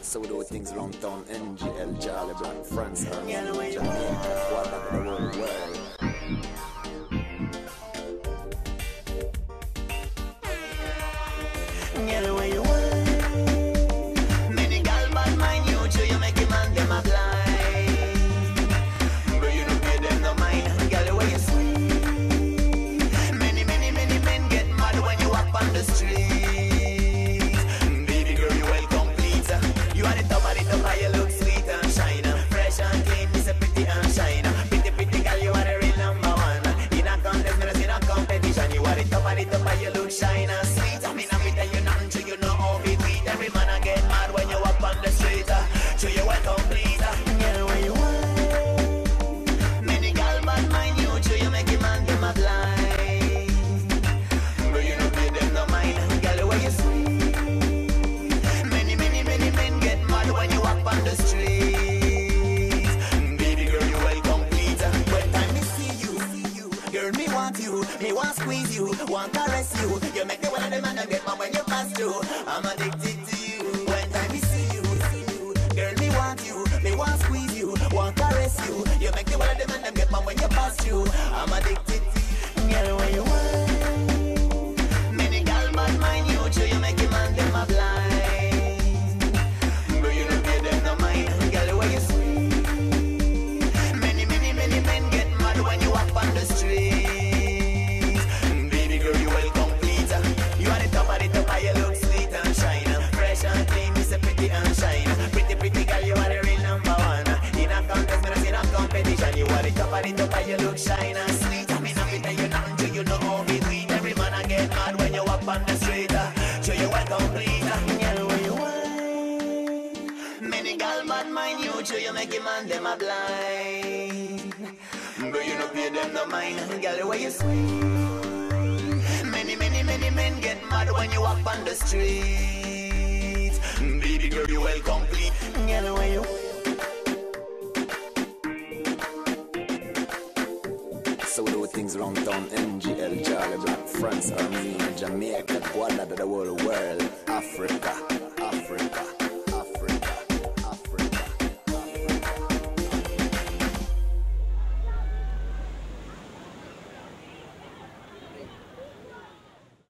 So we do things around town, NGL, Charlie Black, France, Jamaica, Guadeloupe, the whole world. Get away you want. Many gal bad mind you, so you make a man them a blind. But you don't pay them no mind. Get away you sweet. Many men get mad when you walk on the street. Baby girl, you well complete. You are the top of the top, you look sweet and shine. Fresh and clean, you say pretty and shine. Pretty girl, you are the real number one. In a contest, me no see no competition. You are the top of the top, you look shine and sweet. I mean, you nothing to you know how we beat. Every man I get mad when you walk on the street. So you well complete. Get where you want. Many gal bad mind you, so you make a man them a blind. But you don't pay them no mind. Girl, where you sweet. Many men get mad when you walk on the street. Baby girl, you well complete. When time me see you, girl, me want you. Me want squeeze you, want caress you. You make the one of them and get mad when you pass through. I'm addicted to you. When time me see you, girl, me want squeeze you, want caress you. You make the one of them and get mad when you pass through. I'm addicted to you. Girl, where you want. Many gal bad mind you, so you make a man them a blind. But you don't pay them no mind. Girl, where you sweet. Many men get mad when you walk on the street. Baby girl, you well complete. You are the top of the top, you look sweet and shine. Fresh and clean, you say pretty and shine. Pretty girl, you are the real number one. In a contest, me no see no competition. You are the top of the top, you look shine and sweet. I mean, I tell you nothing till you know how we do it. Every man I get mad when you walk on the street. So you well complete. Girl, where you want. Many gal bad mind you, so you make a man them a blind. But you don't pay them no mind. Girl, where you sweet. Many men get mad when you walk on the street. Baby girl, you well complete. Girl, where you. So we do things around town, NGL, Charlie Black, France, Armenia, Jamaica, Guadeloupe, the whole world, Africa.